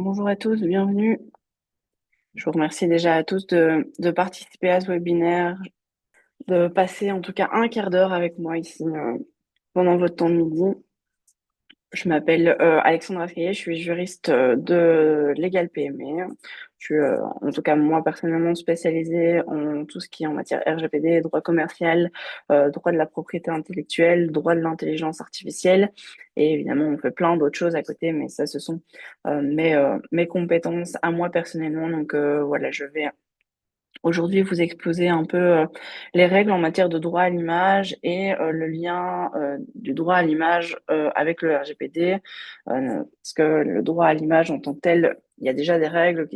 Bonjour à tous, bienvenue. Je vous remercie déjà à tous de participer à ce webinaire, de passer en tout cas un quart d'heure avec moi ici pendant votre temps de midi. Je m'appelle Alexandra Ascaillet, je suis juriste de Legal PME. Je suis en tout cas moi personnellement spécialisée en tout ce qui est en matière RGPD, droit commercial, droit de la propriété intellectuelle, droit de l'intelligence artificielle. Et évidemment, on fait plein d'autres choses à côté, mais ça, ce sont mes compétences à moi personnellement. Donc voilà, je vais aujourd'hui, vous exposez un peu les règles en matière de droit à l'image et le lien du droit à l'image avec le RGPD, parce que le droit à l'image en tant que tel, il y a déjà des règles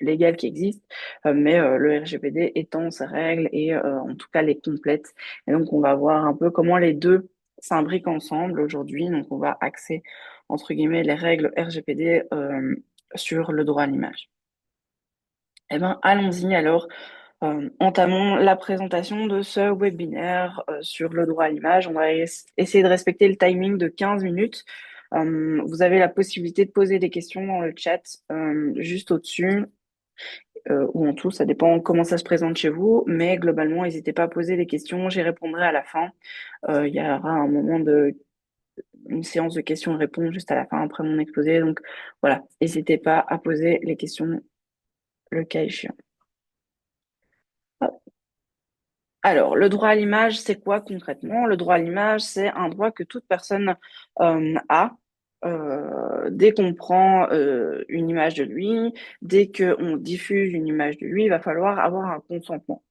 légales qui existent, mais le RGPD étend ces règles et en tout cas les complète. Et donc, on va voir un peu comment les deux s'imbriquent ensemble aujourd'hui. Donc, on va axer, entre guillemets, les règles RGPD sur le droit à l'image. Eh bien, allons-y alors. Entamons la présentation de ce webinaire sur le droit à l'image. On va essayer de respecter le timing de 15 minutes. Vous avez la possibilité de poser des questions dans le chat juste au-dessus ou en dessous, ça dépend comment ça se présente chez vous, mais globalement, n'hésitez pas à poser des questions, j'y répondrai à la fin. Il y aura un moment une séance de questions et réponses juste à la fin après mon exposé, donc voilà, n'hésitez pas à poser les questions le cas échéant. Alors, le droit à l'image, c'est quoi concrètement? Le droit à l'image, c'est un droit que toute personne a dès qu'on prend une image de lui, dès qu'on diffuse une image de lui, il va falloir avoir un consentement.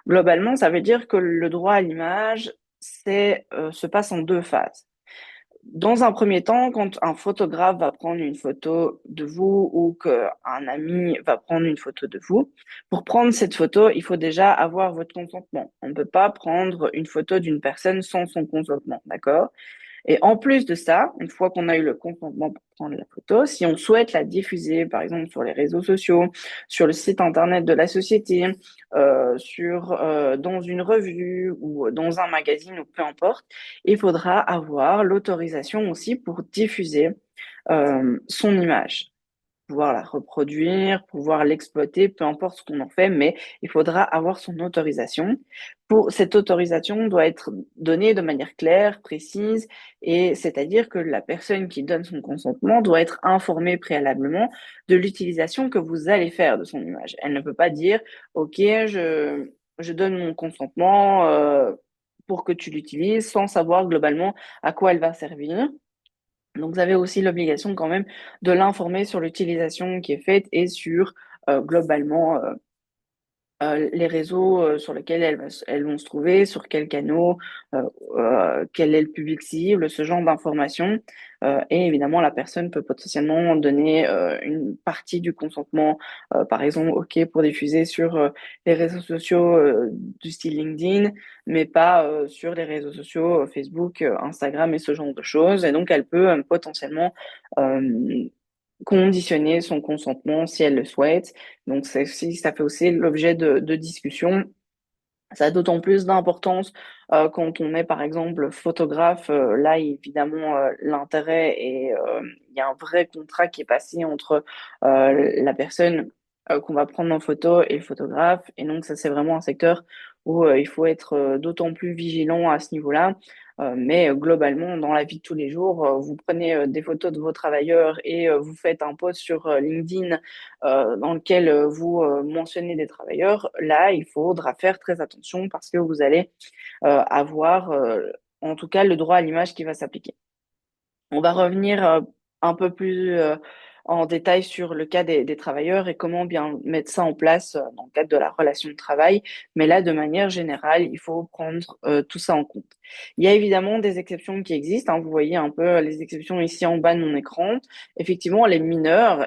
Globalement, ça veut dire que le droit à l'image, se passe en deux phases. Dans un premier temps, quand un photographe va prendre une photo de vous ou qu'un ami va prendre une photo de vous, pour prendre cette photo, il faut déjà avoir votre consentement. On ne peut pas prendre une photo d'une personne sans son consentement, d'accord? Et en plus de ça, une fois qu'on a eu le consentement pour prendre la photo, si on souhaite la diffuser, par exemple sur les réseaux sociaux, sur le site internet de la société, dans une revue ou dans un magazine ou peu importe, il faudra avoir l'autorisation aussi pour diffuser son image, pouvoir la reproduire, pouvoir l'exploiter, peu importe ce qu'on en fait, mais il faudra avoir son autorisation. Cette autorisation doit être donnée de manière claire, précise, et c'est-à-dire que la personne qui donne son consentement doit être informée préalablement de l'utilisation que vous allez faire de son image. Elle ne peut pas dire, OK, je donne mon consentement pour que tu l'utilises sans savoir globalement à quoi elle va servir. Donc, vous avez aussi l'obligation quand même de l'informer sur l'utilisation qui est faite et sur globalement les réseaux sur lesquels elles vont se trouver, sur quels canaux, quel est le public cible, ce genre d'informations. Et évidemment, la personne peut potentiellement donner une partie du consentement, par exemple, OK pour diffuser sur les réseaux sociaux du style LinkedIn, mais pas sur les réseaux sociaux Facebook, Instagram et ce genre de choses. Et donc, elle peut potentiellement euh, conditionner son consentement si elle le souhaite. Donc, ça fait aussi l'objet de discussions. Ça a d'autant plus d'importance quand on est, par exemple, photographe. Là, évidemment, l'intérêt est, il y a un vrai contrat qui est passé entre la personne qu'on va prendre en photo et le photographe. Et donc, ça, c'est vraiment un secteur où il faut être d'autant plus vigilant à ce niveau-là. Mais globalement, dans la vie de tous les jours, vous prenez des photos de vos travailleurs et vous faites un post sur LinkedIn dans lequel vous mentionnez des travailleurs, là, il faudra faire très attention parce que vous allez avoir, en tout cas, le droit à l'image qui va s'appliquer. On va revenir un peu plus en détail sur le cas des travailleurs et comment bien mettre ça en place dans le cadre de la relation de travail. Mais là, de manière générale, il faut prendre tout ça en compte. Il y a évidemment des exceptions qui existent, hein. Vous voyez un peu les exceptions ici en bas de mon écran. Effectivement, les mineurs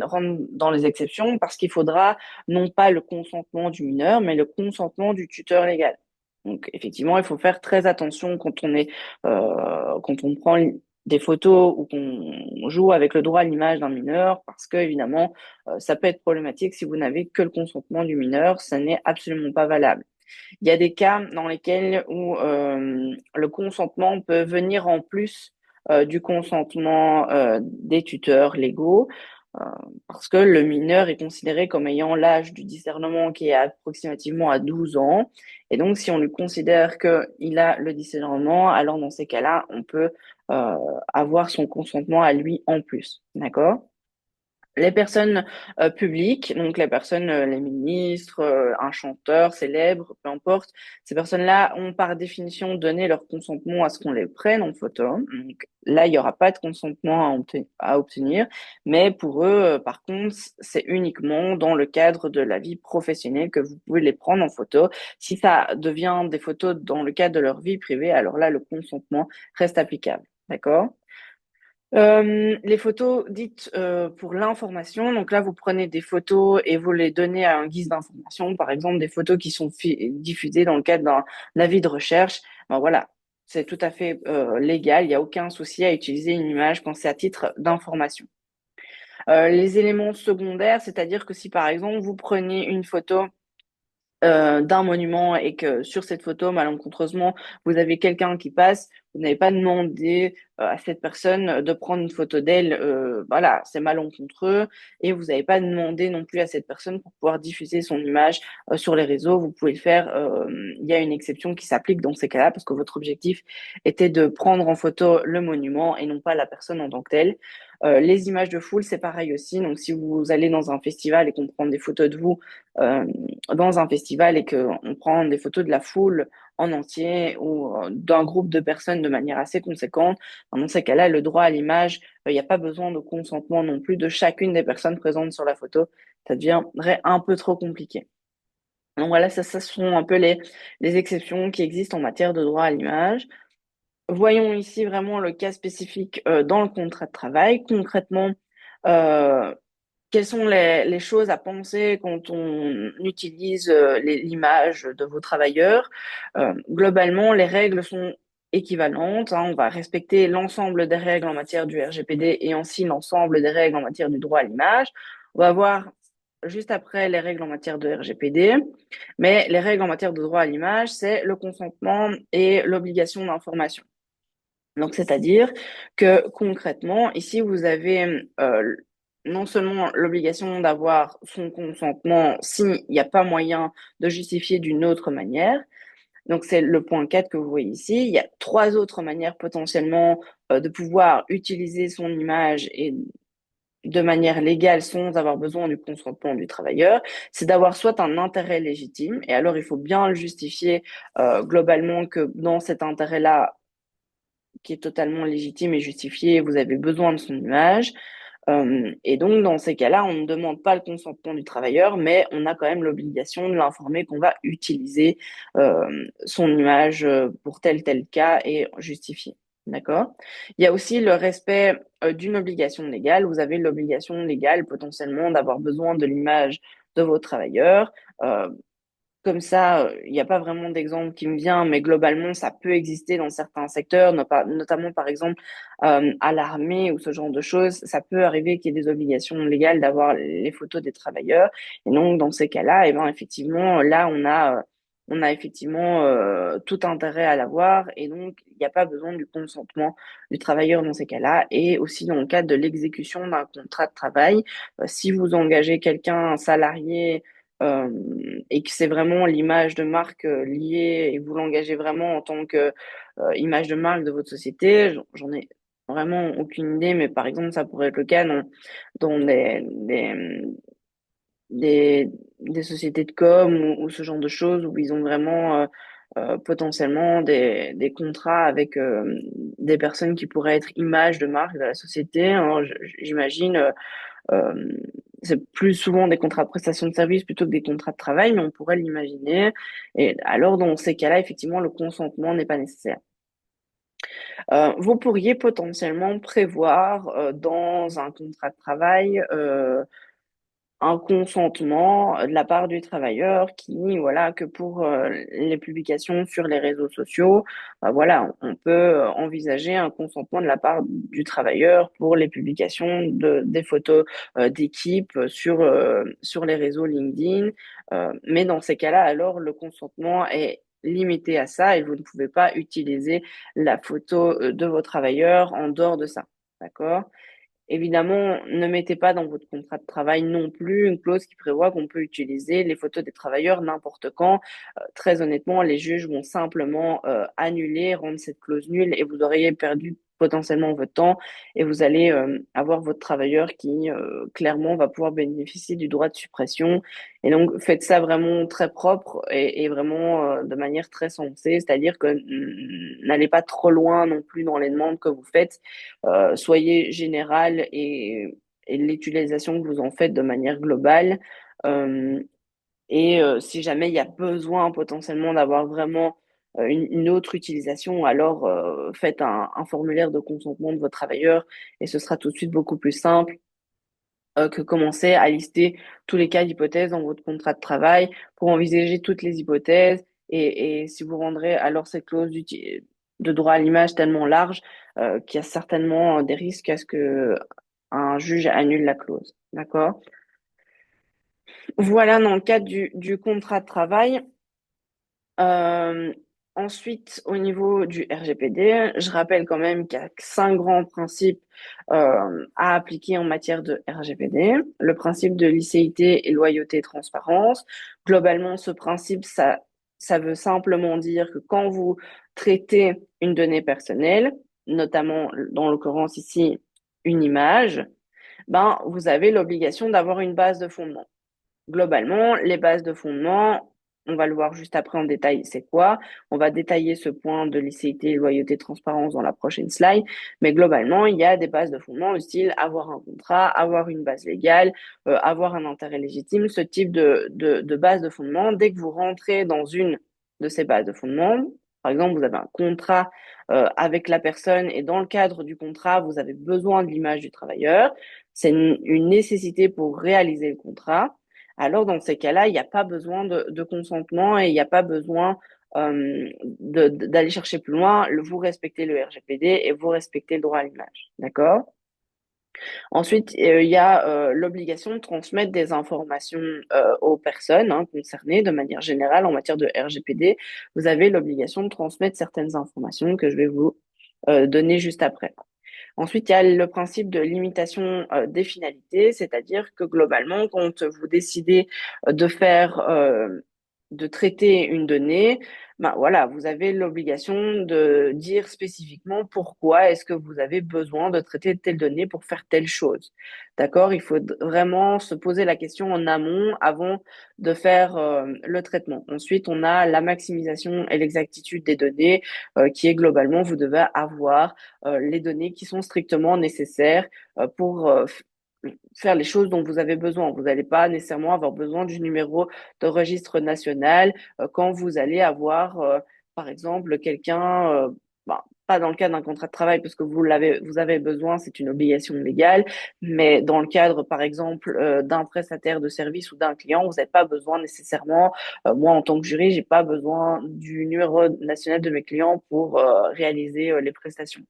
rentrent dans les exceptions parce qu'il faudra non pas le consentement du mineur, mais le consentement du tuteur légal. Donc, effectivement, il faut faire très attention quand on prend des photos ou qu'on joue avec le droit à l'image d'un mineur, parce que évidemment, ça peut être problématique si vous n'avez que le consentement du mineur, ça n'est absolument pas valable. Il y a des cas dans lesquels où le consentement peut venir en plus du consentement des tuteurs légaux. Euh, Parce que le mineur est considéré comme ayant l'âge du discernement qui est approximativement à 12 ans. Et donc, si on lui considère qu'il a le discernement, alors dans ces cas-là, on peut euh, avoir son consentement à lui en plus. D'accord? Les personnes publiques, donc les personnes, les ministres, un chanteur célèbre, peu importe, ces personnes-là ont par définition donné leur consentement à ce qu'on les prenne en photo. Donc là, il n'y aura pas de consentement à obtenir, mais pour eux, par contre, c'est uniquement dans le cadre de la vie professionnelle que vous pouvez les prendre en photo. Si ça devient des photos dans le cadre de leur vie privée, alors là, le consentement reste applicable. D'accord? Les photos dites pour l'information, donc là vous prenez des photos et vous les donnez à un guise d'information, par exemple des photos qui sont diffusées dans le cadre d'un avis de recherche. Ben voilà, c'est tout à fait légal, il n'y a aucun souci à utiliser une image quand c'est à titre d'information. Les éléments secondaires, c'est-à-dire que si par exemple vous prenez une photo d'un monument et que sur cette photo, malencontreusement, vous avez quelqu'un qui passe, vous n'avez pas demandé à cette personne de prendre une photo d'elle, voilà, c'est malencontreux, et vous n'avez pas demandé non plus à cette personne pour pouvoir diffuser son image sur les réseaux, vous pouvez le faire, il y a une exception qui s'applique dans ces cas-là, parce que votre objectif était de prendre en photo le monument et non pas la personne en tant que telle. Les images de foule, c'est pareil aussi. Donc, si vous allez dans un festival et qu'on prend des photos de vous euh, dans un festival et qu'on prend des photos de la foule en entier ou d'un groupe de personnes de manière assez conséquente, dans ces cas-là, le droit à l'image, il n'y a pas besoin de consentement non plus de chacune des personnes présentes sur la photo. Ça deviendrait un peu trop compliqué. Donc voilà, ça sont un peu les exceptions qui existent en matière de droit à l'image. Voyons ici vraiment le cas spécifique dans le contrat de travail. Concrètement, euh, quelles sont les choses à penser quand on utilise l'image de vos travailleurs? Globalement, les règles sont équivalentes, hein. On va respecter l'ensemble des règles en matière du RGPD et ainsi l'ensemble des règles en matière du droit à l'image. On va voir juste après les règles en matière de RGPD, mais les règles en matière de droit à l'image, c'est le consentement et l'obligation d'information. Donc, c'est-à-dire que concrètement, ici, vous avez non seulement l'obligation d'avoir son consentement s'il n'y a pas moyen de justifier d'une autre manière. Donc, c'est le point 4 que vous voyez ici. Il y a trois autres manières potentiellement de pouvoir utiliser son image et de manière légale sans avoir besoin du consentement du travailleur. C'est d'avoir soit un intérêt légitime, et alors il faut bien le justifier globalement que dans cet intérêt-là, qui est totalement légitime et justifié, vous avez besoin de son image. Et donc, dans ces cas-là, on ne demande pas le consentement du travailleur, mais on a quand même l'obligation de l'informer qu'on va utiliser son image pour tel cas et justifier. D'accord? Il y a aussi le respect d'une obligation légale. Vous avez l'obligation légale potentiellement d'avoir besoin de l'image de vos travailleurs. Euh, Comme ça, il n'y a pas vraiment d'exemple qui me vient, mais globalement, ça peut exister dans certains secteurs, notamment par exemple à l'armée ou ce genre de choses. Ça peut arriver qu'il y ait des obligations légales d'avoir les photos des travailleurs. Et donc, dans ces cas-là, eh ben, effectivement, là, on a effectivement tout intérêt à l'avoir. Et donc, il n'y a pas besoin du consentement du travailleur dans ces cas-là. Et aussi dans le cadre de l'exécution d'un contrat de travail, si vous engagez quelqu'un, un salarié, euh, et que c'est vraiment l'image de marque liée et vous l'engagez vraiment en tant que image de marque de votre société. J'en ai vraiment aucune idée, mais par exemple, ça pourrait être le cas dans des, des sociétés de com ou ce genre de choses où ils ont vraiment potentiellement des contrats avec des personnes qui pourraient être images de marque de la société, hein. J'imagine euh, c'est plus souvent des contrats de prestation de services plutôt que des contrats de travail, mais on pourrait l'imaginer. Et alors, dans ces cas-là, effectivement, le consentement n'est pas nécessaire. Vous pourriez potentiellement prévoir dans un contrat de travail un consentement de la part du travailleur qui, voilà, que pour les publications sur les réseaux sociaux, voilà, on peut envisager un consentement de la part du travailleur pour les publications des photos d'équipe sur les réseaux LinkedIn. Mais dans ces cas-là, alors, le consentement est limité à ça et vous ne pouvez pas utiliser la photo de vos travailleurs en dehors de ça. D'accord? Évidemment, ne mettez pas dans votre contrat de travail non plus une clause qui prévoit qu'on peut utiliser les photos des travailleurs n'importe quand. Très honnêtement, les juges vont simplement annuler, rendre cette clause nulle et vous auriez perdu potentiellement votre temps et vous allez avoir votre travailleur qui clairement va pouvoir bénéficier du droit de suppression. Et donc, faites ça vraiment très propre et vraiment de manière très sensée, c'est-à-dire que n'allez pas trop loin non plus dans les demandes que vous faites. Soyez général et l'utilisation que vous en faites de manière globale. Euh, si jamais il y a besoin potentiellement d'avoir vraiment une autre utilisation, alors faites un formulaire de consentement de votre travailleur et ce sera tout de suite beaucoup plus simple que commencer à lister tous les cas d'hypothèses dans votre contrat de travail pour envisager toutes les hypothèses et si vous rendrez alors cette clause de droit à l'image tellement large qu'il y a certainement des risques à ce que un juge annule la clause. D'accord? Voilà dans le cadre du contrat de travail. Euh, Ensuite, au niveau du RGPD, je rappelle quand même qu'il y a 5 grands principes à appliquer en matière de RGPD. Le principe de licéité et loyauté et transparence. Globalement, ce principe, ça veut simplement dire que quand vous traitez une donnée personnelle, notamment dans l'occurrence ici une image, ben, vous avez l'obligation d'avoir une base de fondement. Globalement, les bases de fondement, on va le voir juste après en détail, c'est quoi. On va détailler ce point de licéité, loyauté, transparence dans la prochaine slide. Mais globalement, il y a des bases de fondement du style avoir un contrat, avoir une base légale, avoir un intérêt légitime. Ce type de base de fondement, dès que vous rentrez dans une de ces bases de fondement, par exemple, vous avez un contrat avec la personne et dans le cadre du contrat, vous avez besoin de l'image du travailleur. C'est une nécessité pour réaliser le contrat. Alors, dans ces cas-là, il n'y a pas besoin de consentement et il n'y a pas besoin d'aller chercher plus loin. Vous respectez le RGPD et vous respectez le droit à l'image. D'accord? Ensuite, il y a l'obligation de transmettre des informations aux personnes concernées de manière générale en matière de RGPD. Vous avez l'obligation de transmettre certaines informations que je vais vous donner juste après. Ensuite, il y a le principe de limitation des finalités, c'est-à-dire que globalement, quand vous décidez de faire, de traiter une donnée, ben voilà, vous avez l'obligation de dire spécifiquement pourquoi est-ce que vous avez besoin de traiter telle donnée pour faire telle chose. D'accord? Il faut vraiment se poser la question en amont avant de faire le traitement. Ensuite, on a la maximisation et l'exactitude des données, qui est globalement, vous devez avoir les données qui sont strictement nécessaires pour faire les choses dont vous avez besoin. Vous n'allez pas nécessairement avoir besoin du numéro de registre national quand vous allez avoir, par exemple, quelqu'un, pas dans le cadre d'un contrat de travail parce que vous avez besoin, c'est une obligation légale, mais dans le cadre, par exemple, d'un prestataire de service ou d'un client, vous n'avez pas besoin nécessairement. Moi, en tant que jury, j'ai pas besoin du numéro national de mes clients pour réaliser les prestations.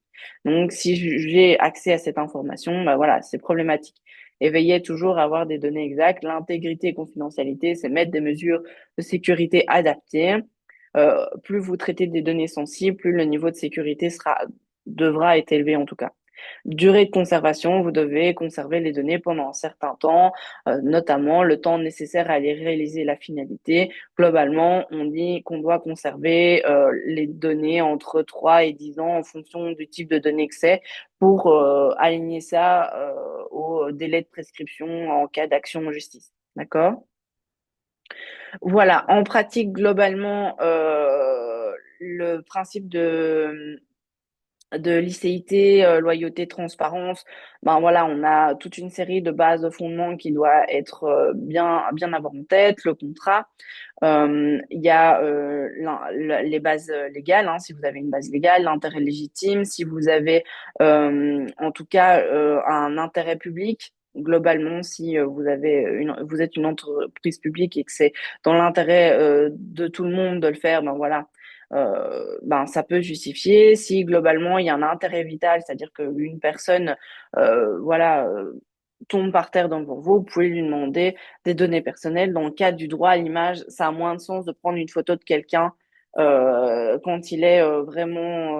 Donc, si j'ai accès à cette information, bah voilà, c'est problématique. Et veillez toujours à avoir des données exactes. L'intégrité et confidentialité, c'est mettre des mesures de sécurité adaptées. Plus vous traitez des données sensibles, plus le niveau de sécurité devra être élevé en tout cas. Durée de conservation, vous devez conserver les données pendant un certain temps, notamment le temps nécessaire à aller réaliser la finalité. Globalement, on dit qu'on doit conserver les données entre 3 et 10 ans en fonction du type de données que c'est pour aligner ça au délai de prescription en cas d'action en justice. D'accord? Voilà, en pratique, globalement, le principe de licéité, loyauté, transparence, ben voilà, on a toute une série de bases de fondement qui doit être bien avoir en tête, le contrat. Il y a les bases légales, si vous avez une base légale, l'intérêt légitime, si vous avez en tout cas un intérêt public. Globalement, si vous êtes une entreprise publique et que c'est dans l'intérêt de tout le monde de le faire, ben voilà, ben ça peut justifier. Si globalement il y a un intérêt vital, c'est-à-dire qu'une personne, voilà, tombe par terre devant vous, vous pouvez lui demander des données personnelles. Dans le cadre du droit à l'image, ça a moins de sens de prendre une photo de quelqu'un quand il est vraiment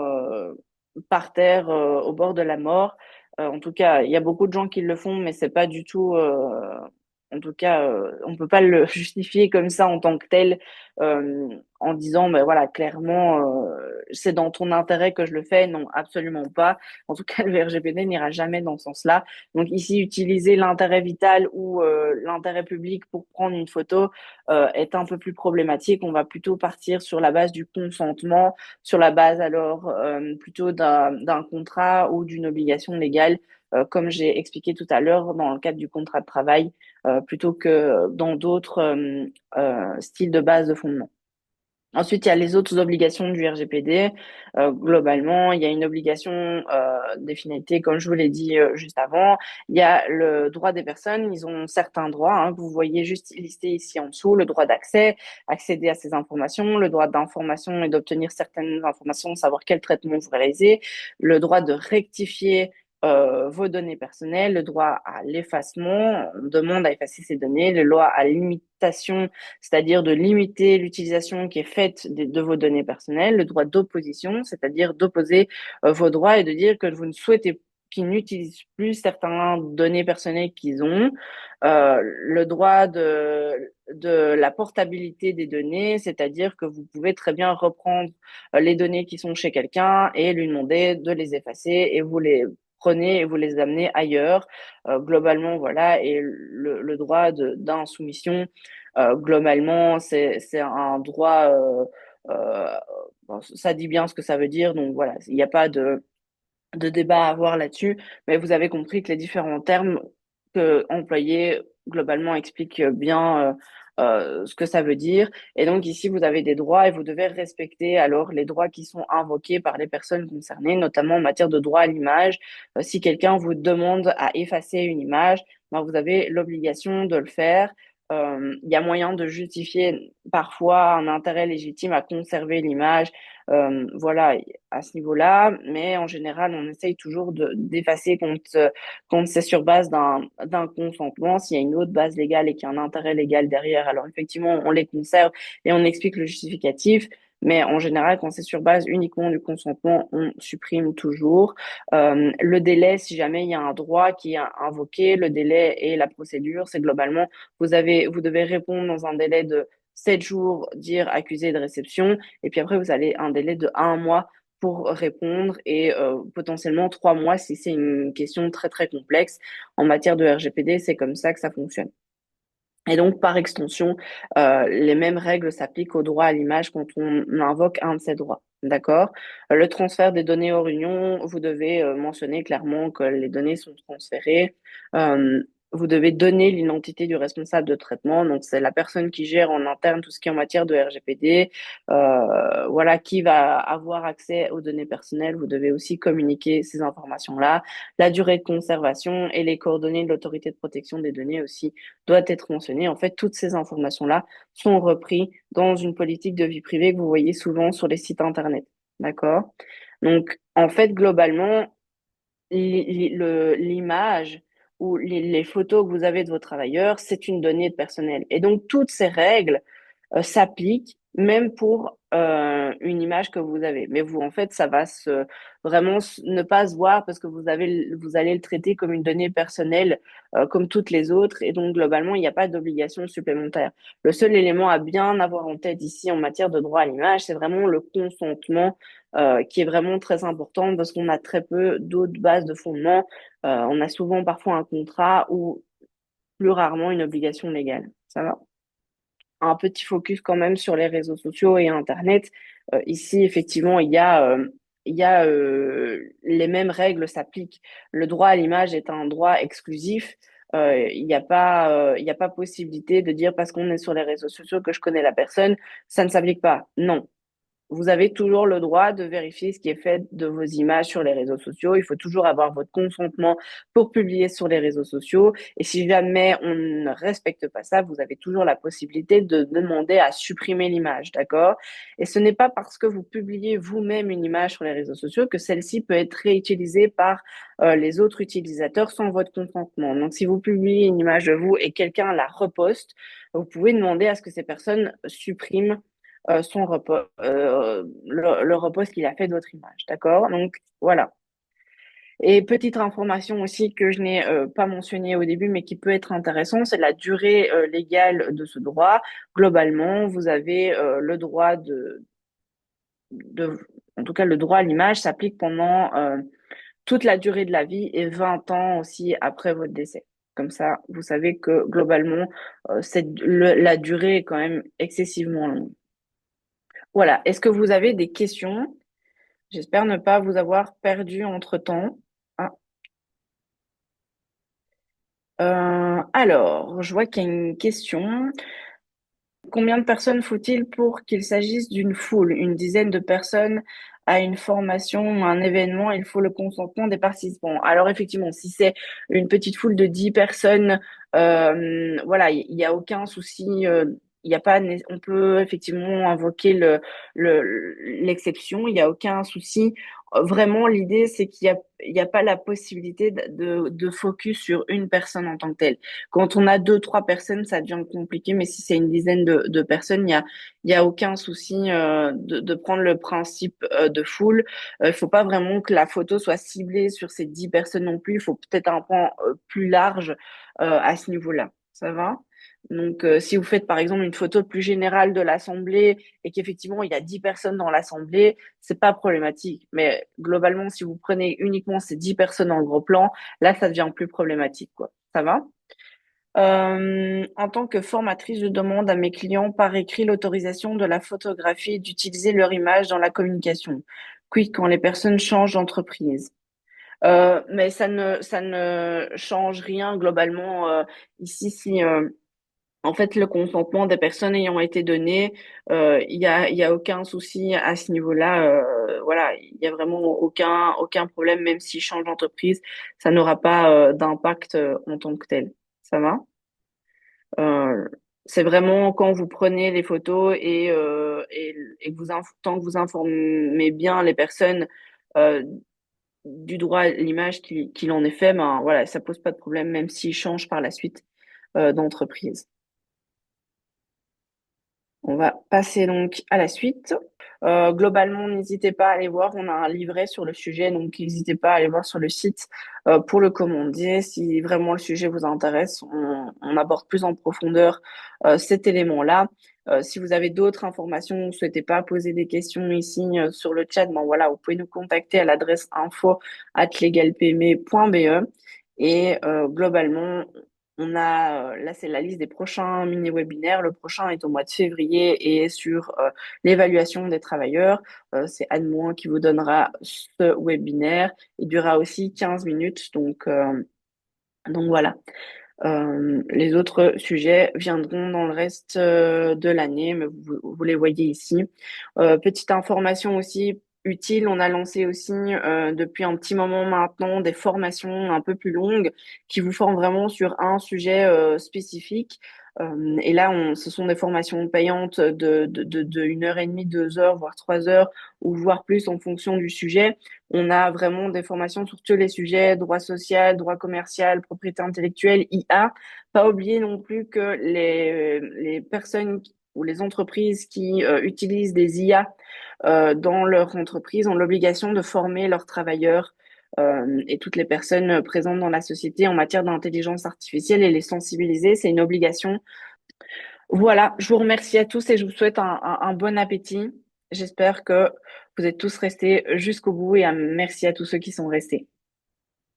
par terre au bord de la mort. En tout cas, il y a beaucoup de gens qui le font, mais c'est pas du tout. En tout cas, on peut pas le justifier comme ça en tant que tel, en disant, mais voilà, clairement, c'est dans ton intérêt que je le fais. Non, absolument pas. En tout cas, le RGPD n'ira jamais dans ce sens-là. Donc ici, utiliser l'intérêt vital ou l'intérêt public pour prendre une photo est un peu plus problématique. On va plutôt partir sur la base du consentement, sur la base alors plutôt d'un contrat ou d'une obligation légale, comme j'ai expliqué tout à l'heure dans le cadre du contrat de travail, plutôt que dans d'autres styles de base de fondement. Ensuite, il y a les autres obligations du RGPD. Globalement, il y a une obligation des finalités, comme je vous l'ai dit juste avant. Il y a le droit des personnes. Ils ont certains droits, hein, que vous voyez juste listés ici en dessous. Le droit d'accès, accéder à ces informations, le droit d'information et d'obtenir certaines informations, savoir quel traitement vous réalisez, le droit de rectifier vos données personnelles, le droit à l'effacement, on demande à effacer ces données, le droit à limitation, c'est-à-dire de limiter l'utilisation qui est faite de vos données personnelles, le droit d'opposition, c'est-à-dire d'opposer vos droits et de dire que vous ne souhaitez qu'ils n'utilisent plus certaines données personnelles qu'ils ont, le droit de la portabilité des données, c'est-à-dire que vous pouvez très bien reprendre les données qui sont chez quelqu'un et lui demander de les effacer et vous les prenez et vous les amenez ailleurs. Globalement, voilà, et le droit d'insoumission, globalement, c'est un droit, euh, bon, ça dit bien ce que ça veut dire, donc voilà, il n'y a pas de débat à avoir là-dessus, mais vous avez compris que les différents termes que employés globalement expliquent bien ce que ça veut dire. Et donc ici, vous avez des droits et vous devez respecter alors les droits qui sont invoqués par les personnes concernées, notamment en matière de droit à l'image. Si quelqu'un vous demande à effacer une image, ben, vous avez l'obligation de le faire. Il y a moyen de justifier parfois un intérêt légitime à conserver l'image. Voilà, à ce niveau-là, mais en général, on essaye toujours d'effacer quand c'est sur base d'un consentement. S'il y a une autre base légale et qu'il y a un intérêt légal derrière, alors effectivement, on les conserve et on explique le justificatif. Mais en général, quand c'est sur base uniquement du consentement, on supprime toujours. Le délai, si jamais il y a un droit qui est invoqué, le délai et la procédure, c'est globalement, vous devez répondre dans un délai de 7 jours, dire accusé de réception, et puis après, vous avez un délai de 1 mois pour répondre et potentiellement 3 mois si c'est une question très très complexe. En matière de RGPD, c'est comme ça que ça fonctionne. Et donc, par extension, les mêmes règles s'appliquent au droit à l'image quand on invoque un de ces droits. D'accord? Le transfert des données hors Union, vous devez mentionner clairement que les données sont transférées. Vous devez donner l'identité du responsable de traitement. Donc, c'est la personne qui gère en interne tout ce qui est en matière de RGPD. Voilà, qui va avoir accès aux données personnelles. Vous devez aussi communiquer ces informations-là. La durée de conservation et les coordonnées de l'autorité de protection des données aussi doit être mentionné. En fait, toutes ces informations-là sont reprises dans une politique de vie privée que vous voyez souvent sur les sites Internet. D'accord? Donc, en fait, globalement, l'image ou les photos que vous avez de vos travailleurs, c'est une donnée de personnel. Et donc, toutes ces règles s'applique même pour une image que vous avez. Mais vous, en fait, ça va ne pas se voir parce que vous allez le traiter comme une donnée personnelle comme toutes les autres. Et donc, globalement, il n'y a pas d'obligation supplémentaire. Le seul élément à bien avoir en tête ici en matière de droit à l'image, c'est vraiment le consentement qui est vraiment très important parce qu'on a très peu d'autres bases de fondement. On a souvent parfois un contrat ou plus rarement une obligation légale. Ça va? Un petit focus quand même sur les réseaux sociaux et Internet. Ici, effectivement, il y a les mêmes règles s'appliquent. Le droit à l'image est un droit exclusif. Il n'y a pas possibilité de dire parce qu'on est sur les réseaux sociaux que je connais la personne, ça ne s'applique pas. Non, vous avez toujours le droit de vérifier ce qui est fait de vos images sur les réseaux sociaux. Il faut toujours avoir votre consentement pour publier sur les réseaux sociaux. Et si jamais on ne respecte pas ça, vous avez toujours la possibilité de demander à supprimer l'image, d'accord? Et ce n'est pas parce que vous publiez vous-même une image sur les réseaux sociaux que celle-ci peut être réutilisée par les autres utilisateurs sans votre consentement. Donc, si vous publiez une image de vous et quelqu'un la reposte, vous pouvez demander à ce que ces personnes suppriment le repost qu'il a fait de votre image. D'accord? Donc, voilà. Et petite information aussi que je n'ai pas mentionnée au début, mais qui peut être intéressante, c'est la durée légale de ce droit. Globalement, vous avez le droit de, en tout cas, le droit à l'image s'applique pendant toute la durée de la vie et 20 ans aussi après votre décès. Comme ça, vous savez que globalement, la durée est quand même excessivement longue. Voilà. Est-ce que vous avez des questions? J'espère ne pas vous avoir perdu entre-temps. Ah. Alors, je vois qu'il y a une question. Combien de personnes faut-il pour qu'il s'agisse d'une foule? Une dizaine de personnes à une formation ou un événement, il faut le consentement des participants. Alors effectivement, si c'est une petite foule de 10 personnes, voilà, il y a aucun souci. Il y a pas, on peut effectivement invoquer l'exception. Il y a aucun souci. Vraiment, l'idée, c'est il y a pas la possibilité de focus sur une personne en tant que telle. Quand on a deux, trois personnes, ça devient compliqué, mais si c'est une dizaine de personnes, il y a aucun souci de prendre le principe de foule. Il faut pas vraiment que la photo soit ciblée sur ces 10 personnes non plus. Il faut peut-être un point plus large à ce niveau-là. Ça va? Donc, si vous faites par exemple une photo plus générale de l'assemblée et qu'effectivement il y a 10 personnes dans l'assemblée, c'est pas problématique. Mais globalement, si vous prenez uniquement ces 10 personnes en gros plan, là, ça devient plus problématique, quoi. Ça va? En tant que formatrice, je demande à mes clients par écrit l'autorisation de la photographie et d'utiliser leur image dans la communication. Quid quand les personnes changent d'entreprise. Mais ça ne change rien globalement ici si en fait le consentement des personnes ayant été donné, il y a aucun souci à ce niveau-là. Voilà, il y a vraiment aucun problème même s'ils changent d'entreprise, ça n'aura pas d'impact en tant que tel. Ça va? Euh, c'est vraiment quand vous prenez les photos et que tant que vous informez bien les personnes euh, du droit à l'image qu'il en est fait, ben voilà, ça pose pas de problème même s'ils changent par la suite d'entreprise. On va passer donc à la suite. Globalement, n'hésitez pas à aller voir. On a un livret sur le sujet, donc n'hésitez pas à aller voir sur le site pour le commander. Si vraiment le sujet vous intéresse, on aborde plus en profondeur cet élément-là. Si vous avez d'autres informations, vous ne souhaitez pas poser des questions ici sur le chat, bon voilà, vous pouvez nous contacter à l'adresse info@legalpme.be et globalement, on a, là, c'est la liste des prochains mini-webinaires. Le prochain est au mois de février et est sur l'évaluation des travailleurs. C'est Anne Moin qui vous donnera ce webinaire. Il durera aussi 15 minutes. Donc voilà. Les autres sujets viendront dans le reste de l'année, mais vous les voyez ici. Petite information aussi utile, on a lancé aussi depuis un petit moment maintenant des formations un peu plus longues qui vous forment vraiment sur un sujet spécifique. Et là, ce sont des formations payantes de 1 heure et demie, 2 heures, voire 3 heures, ou voire plus en fonction du sujet. On a vraiment des formations sur tous les sujets, droit social, droit commercial, propriété intellectuelle, IA. Pas oublier non plus que les personnes ou les entreprises qui utilisent des IA dans leur entreprise ont l'obligation de former leurs travailleurs et toutes les personnes présentes dans la société en matière d'intelligence artificielle et les sensibiliser. C'est une obligation. Voilà, je vous remercie à tous et je vous souhaite un bon appétit. J'espère que vous êtes tous restés jusqu'au bout et merci à tous ceux qui sont restés.